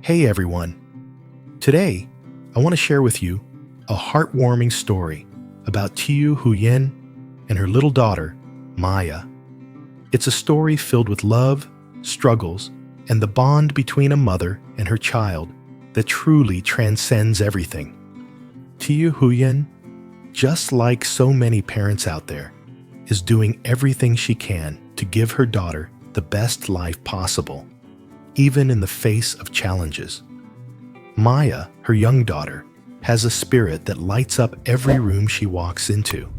Hey everyone. Today, I want to share with you a heartwarming story about Tiu Huyen and her little daughter, Maya. It's a story filled with love, struggles, and the bond between a mother and her child that truly transcends everything. Tiu Huyen, just like so many parents out there, is doing everything she can to give her daughter the best life possible, even in the face of challenges. Maya, her young daughter, has a spirit that lights up every room she walks into.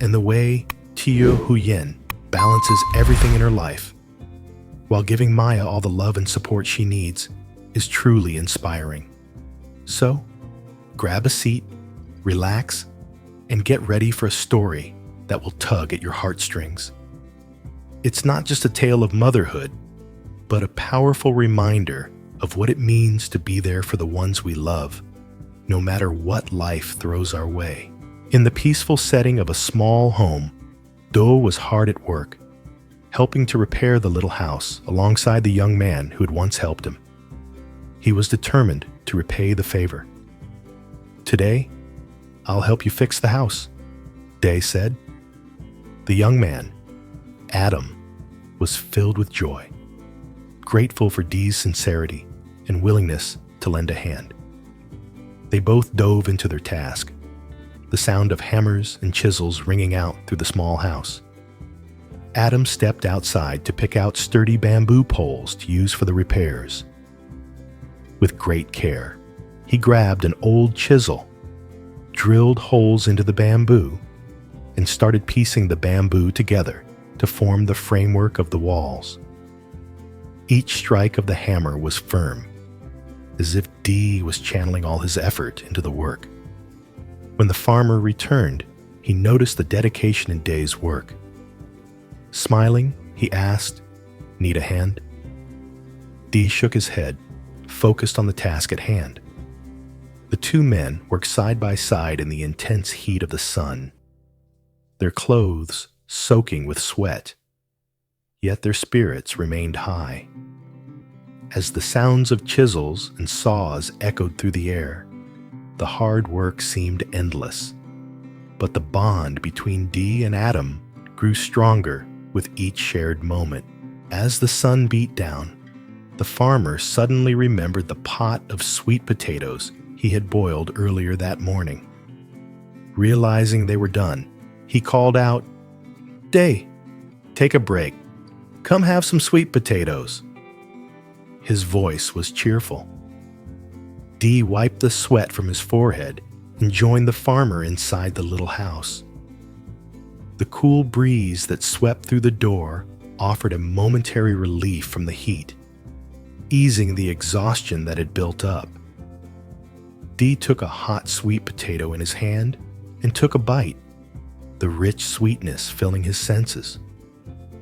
And the way Tiu Huyen balances everything in her life while giving Maya all the love and support she needs is truly inspiring. So, grab a seat, relax, and get ready for a story that will tug at your heartstrings. It's not just a tale of motherhood, but a powerful reminder of what it means to be there for the ones we love, no matter what life throws our way. In the peaceful setting of a small home, Do was hard at work, helping to repair the little house alongside the young man who had once helped him. He was determined to repay the favor. "Today, I'll help you fix the house," Day said. The young man, Adam, was filled with joy, grateful for Dee's sincerity and willingness to lend a hand. They both dove into their task, the sound of hammers and chisels ringing out through the small house. Adam stepped outside to pick out sturdy bamboo poles to use for the repairs. With great care, he grabbed an old chisel, drilled holes into the bamboo, and started piecing the bamboo together to form the framework of the walls. Each strike of the hammer was firm, as if Dee was channeling all his effort into the work. When the farmer returned, he noticed the dedication in Day's work. Smiling, he asked, "Need a hand?" Dee shook his head, focused on the task at hand. The two men worked side by side in the intense heat of the sun, their clothes soaking with sweat, yet their spirits remained high. As the sounds of chisels and saws echoed through the air, the hard work seemed endless. But the bond between Dee and Adam grew stronger with each shared moment. As the sun beat down, the farmer suddenly remembered the pot of sweet potatoes he had boiled earlier that morning. Realizing they were done, he called out, "Day, take a break. Come have some sweet potatoes." His voice was cheerful. Dee wiped the sweat from his forehead and joined the farmer inside the little house. The cool breeze that swept through the door offered a momentary relief from the heat, easing the exhaustion that had built up. Dee took a hot sweet potato in his hand and took a bite, the rich sweetness filling his senses.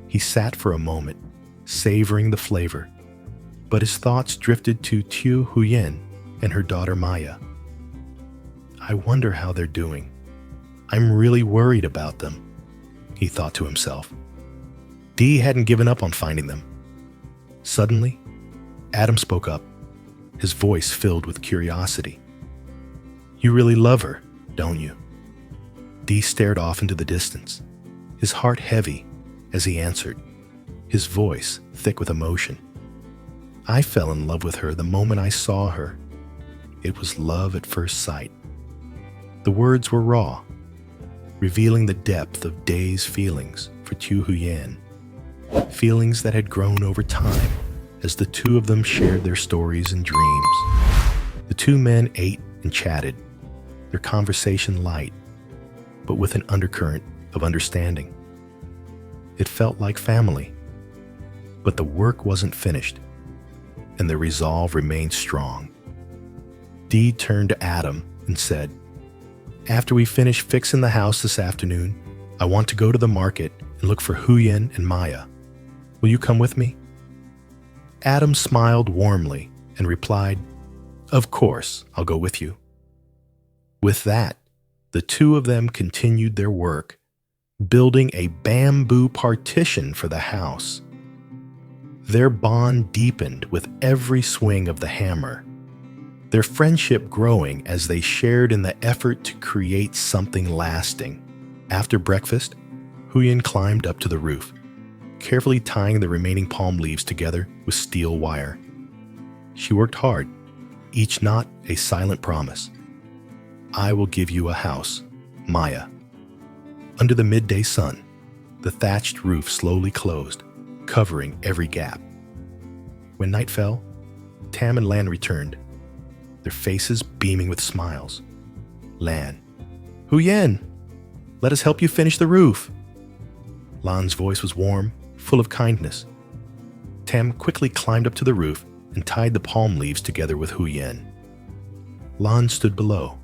He sat for a moment, savoring the flavor, but his thoughts drifted to Tiu Huyen and her daughter Maya. "I wonder how they're doing. I'm really worried about them," he thought to himself. Dee hadn't given up on finding them. Suddenly, Adam spoke up, his voice filled with curiosity. "You really love her, don't you?" Dee stared off into the distance, his heart heavy as he answered, his voice thick with emotion. "I fell in love with her the moment I saw her. It was love at first sight." The words were raw, revealing the depth of Day's feelings for Tiu Huyen, feelings that had grown over time as the two of them shared their stories and dreams. The two men ate and chatted, their conversation light, but with an undercurrent of understanding. It felt like family, but the work wasn't finished, and their resolve remained strong. Dee turned to Adam and said, "After we finish fixing the house this afternoon, I want to go to the market and look for Huyen and Maya. Will you come with me?" Adam smiled warmly and replied, "Of course, I'll go with you." With that, the two of them continued their work, building a bamboo partition for the house. Their bond deepened with every swing of the hammer, their friendship growing as they shared in the effort to create something lasting. After breakfast, Huyen climbed up to the roof, carefully tying the remaining palm leaves together with steel wire. She worked hard, each knot a silent promise. I will give you a house, Maya. Under the midday sun, the thatched roof slowly closed, covering every gap. When night fell, Tam and Lan returned, their faces beaming with smiles. Lan, Huyen, let us help you finish the roof. Lan's voice was warm, full of kindness. Tam quickly climbed up to the roof and tied the palm leaves together with Huyen. Lan stood below,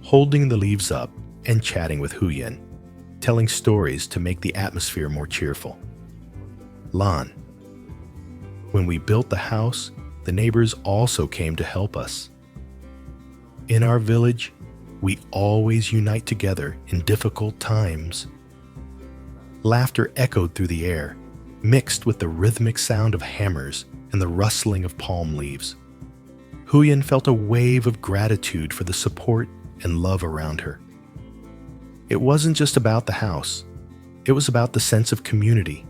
holding the leaves up and chatting with Huyen, telling stories to make the atmosphere more cheerful. Lan, when we built the house, the neighbors also came to help us. In our village, we always unite together in difficult times. Laughter echoed through the air, mixed with the rhythmic sound of hammers and the rustling of palm leaves. Huyen felt a wave of gratitude for the support and love around her. It wasn't just about the house. It was about the sense of community,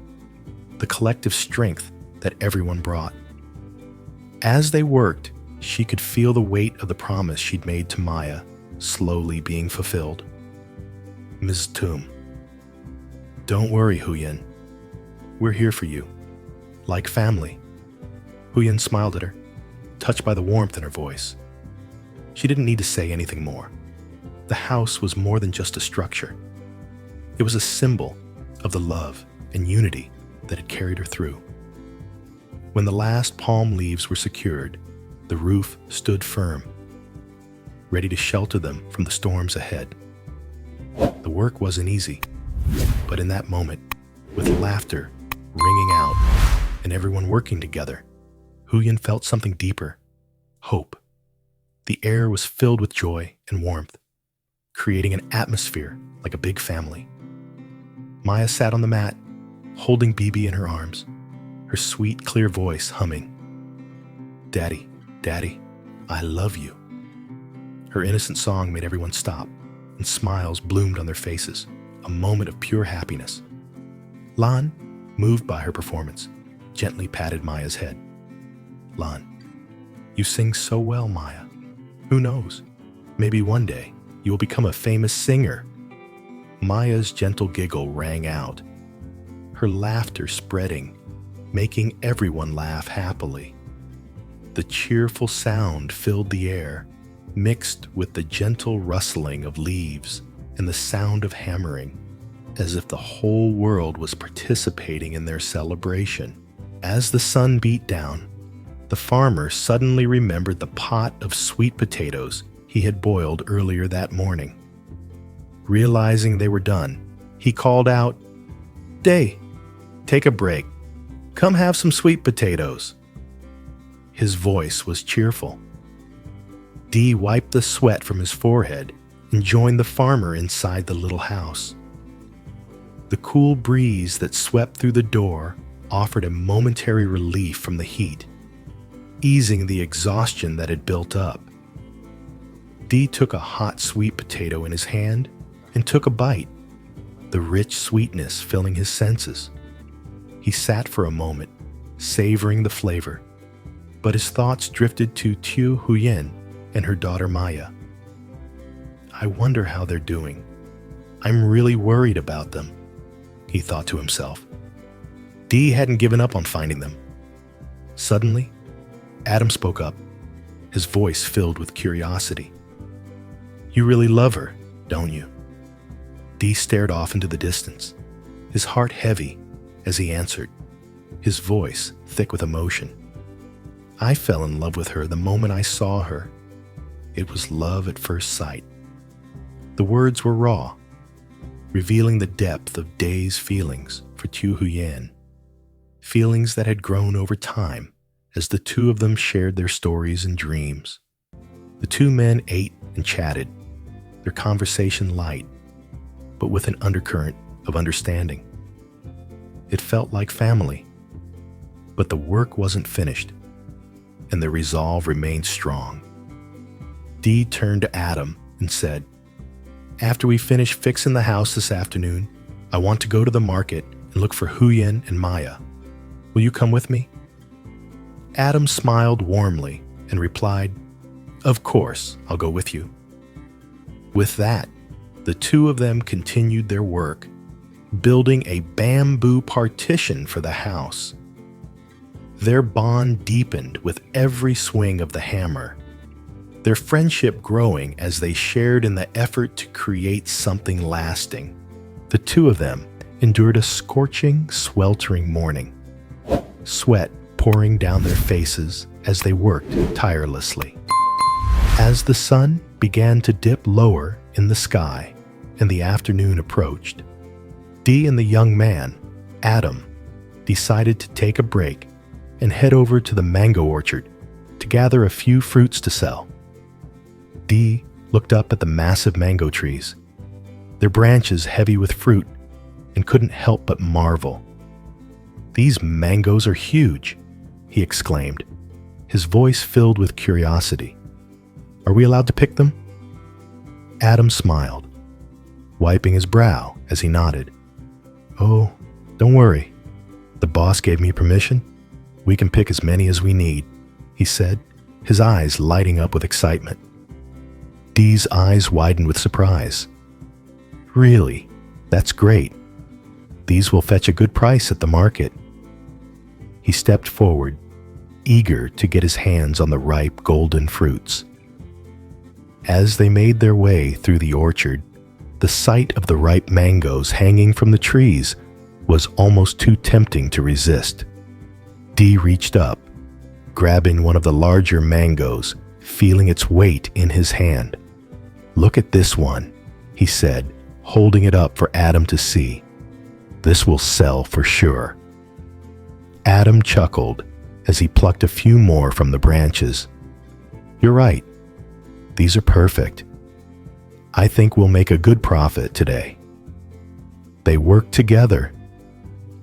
the collective strength that everyone brought. As they worked, she could feel the weight of the promise she'd made to Maya slowly being fulfilled. Ms. Tum, don't worry, Huyen. We're here for you, like family. Huyen smiled at her, touched by the warmth in her voice. She didn't need to say anything more. The house was more than just a structure. It was a symbol of the love and unity that had carried her through. When the last palm leaves were secured, the roof stood firm, ready to shelter them from the storms ahead. The work wasn't easy, but in that moment, with laughter ringing out and everyone working together, Huyen felt something deeper, hope. The air was filled with joy and warmth, creating an atmosphere like a big family. Maya sat on the mat, holding Bibi in her arms, her sweet, clear voice humming. Daddy, Daddy, I love you. Her innocent song made everyone stop, and smiles bloomed on their faces, a moment of pure happiness. Lan, moved by her performance, gently patted Maya's head. Lan, you sing so well, Maya. Who knows? Maybe one day you will become a famous singer. Maya's gentle giggle rang out, her laughter spreading, making everyone laugh happily. The cheerful sound filled the air, mixed with the gentle rustling of leaves and the sound of hammering, as if the whole world was participating in their celebration. As the sun beat down, the farmer suddenly remembered the pot of sweet potatoes he had boiled earlier that morning. Realizing they were done, he called out, "Day, take a break. Come have some sweet potatoes." His voice was cheerful. Dee wiped the sweat from his forehead and joined the farmer inside the little house. The cool breeze that swept through the door offered a momentary relief from the heat, easing the exhaustion that had built up. Dee took a hot sweet potato in his hand and took a bite, the rich sweetness filling his senses. He sat for a moment, savoring the flavor, but his thoughts drifted to Tiu Huyen and her daughter Maya. I wonder how they're doing. I'm really worried about them, he thought to himself. Dee hadn't given up on finding them. Suddenly, Adam spoke up, his voice filled with curiosity. You really love her, don't you? Dee stared off into the distance, his heart heavy as he answered, his voice thick with emotion. I fell in love with her the moment I saw her. It was love at first sight. The words were raw, revealing the depth of Day's feelings for Tiu Huyen, feelings that had grown over time as the two of them shared their stories and dreams. The two men ate and chatted, their conversation light, but with an undercurrent of understanding. It felt like family, But the work wasn't finished, and their resolve remained strong. Dee turned to Adam and said, "After we finish fixing the house this afternoon, I want to go to the market and look for Huyen and Maya. Will you come with me?" Adam smiled warmly and replied, "Of course, I'll go with you." With that, the two of them continued their work, building a bamboo partition for the house. Their bond deepened with every swing of the hammer, their friendship growing as they shared in the effort to create something lasting. The two of them endured a scorching, sweltering morning, sweat pouring down their faces as they worked tirelessly. As the sun began to dip lower in the sky and the afternoon approached, Dee and the young man, Adam, decided to take a break and head over to the mango orchard to gather a few fruits to sell. Dee looked up at the massive mango trees, their branches heavy with fruit, and couldn't help but marvel. "These mangoes are huge," he exclaimed, his voice filled with curiosity. "Are we allowed to pick them?" Adam smiled, wiping his brow as he nodded. "Oh, don't worry. The boss gave me permission. We can pick as many as we need," he said, his eyes lighting up with excitement. Dee's eyes widened with surprise. "Really? That's great. These will fetch a good price at the market." He stepped forward, eager to get his hands on the ripe golden fruits. As they made their way through the orchard, the sight of the ripe mangoes hanging from the trees was almost too tempting to resist. Dee reached up, grabbing one of the larger mangoes, feeling its weight in his hand. "Look at this one," he said, holding it up for Adam to see. "This will sell for sure." Adam chuckled as he plucked a few more from the branches. "You're right. These are perfect. I think we'll make a good profit today." They worked together,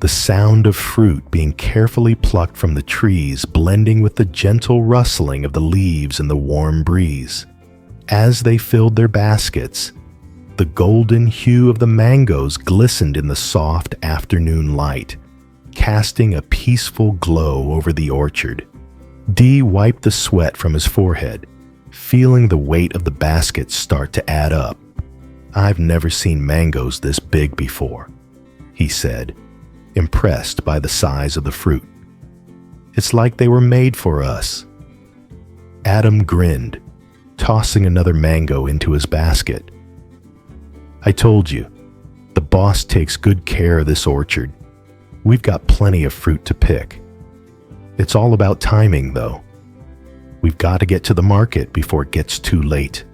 the sound of fruit being carefully plucked from the trees blending with the gentle rustling of the leaves in the warm breeze. As they filled their baskets, the golden hue of the mangoes glistened in the soft afternoon light, casting a peaceful glow over the orchard. Dee wiped the sweat from his forehead, feeling the weight of the basket start to add up. "I've never seen mangoes this big before," he said, impressed by the size of the fruit. "It's like they were made for us." Adam grinned, tossing another mango into his basket. "I told you, the boss takes good care of this orchard. We've got plenty of fruit to pick. It's all about timing, though. We've got to get to the market before it gets too late."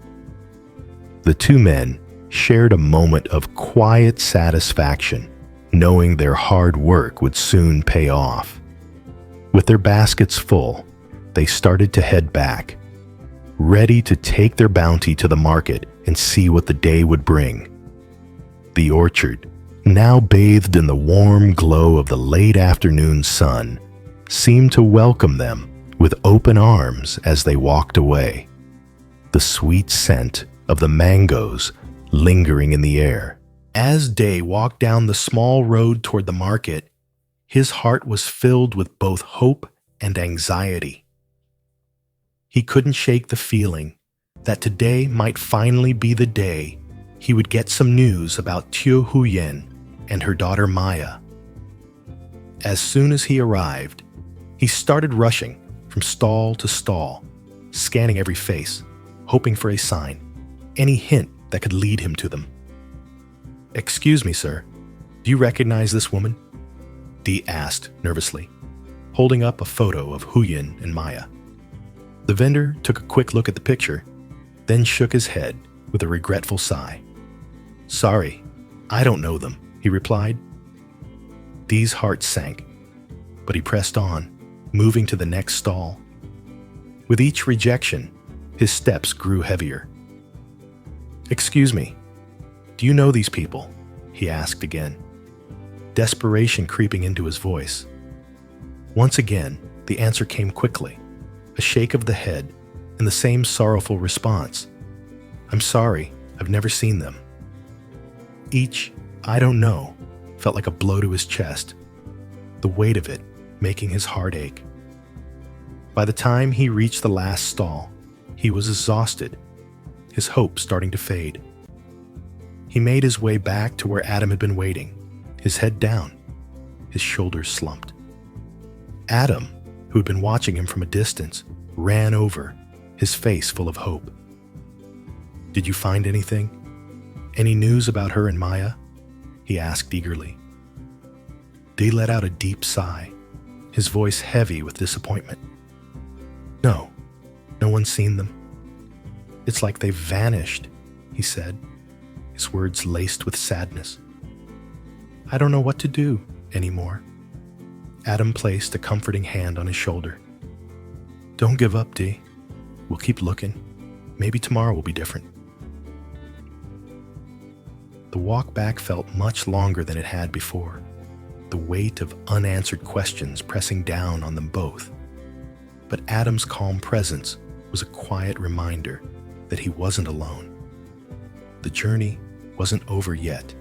The two men shared a moment of quiet satisfaction, knowing their hard work would soon pay off. With their baskets full, they started to head back, ready to take their bounty to the market and see what the day would bring. The orchard, now bathed in the warm glow of the late afternoon sun, seemed to welcome them with open arms as they walked away, the sweet scent of the mangoes lingering in the air. As Day walked down the small road toward the market, his heart was filled with both hope and anxiety. He couldn't shake the feeling that today might finally be the day he would get some news about Teo Huyen and her daughter Maya. As soon as he arrived, he started rushing from stall to stall, scanning every face, hoping for a sign, any hint that could lead him to them. "Excuse me, sir. Do you recognize this woman?" Dee asked nervously, holding up a photo of Huyen and Maya. The vendor took a quick look at the picture, then shook his head with a regretful sigh. "Sorry, I don't know them," he replied. Dee's heart sank, but he pressed on, moving to the next stall. With each rejection, his steps grew heavier. "Excuse me, do you know these people?" he asked again, desperation creeping into his voice. Once again, the answer came quickly, a shake of the head, and the same sorrowful response. I'm sorry, I've never seen them. Each, I don't know, felt like a blow to his chest, the weight of it making his heart ache. By the time he reached the last stall, he was exhausted, his hope starting to fade. He made his way back to where Adam had been waiting, his head down, his shoulders slumped. Adam, who had been watching him from a distance, ran over, his face full of hope. Did you find anything? Any news about her and Maya? He asked eagerly. Dee let out a deep sigh, his voice heavy with disappointment. No one's seen them. It's like they've vanished, he said, his words laced with sadness. I don't know what to do anymore. Adam placed a comforting hand on his shoulder. Don't give up, Dee. We'll keep looking. Maybe tomorrow will be different. The walk back felt much longer than it had before, the weight of unanswered questions pressing down on them both. But Adam's calm presence was a quiet reminder that he wasn't alone. The journey wasn't over yet,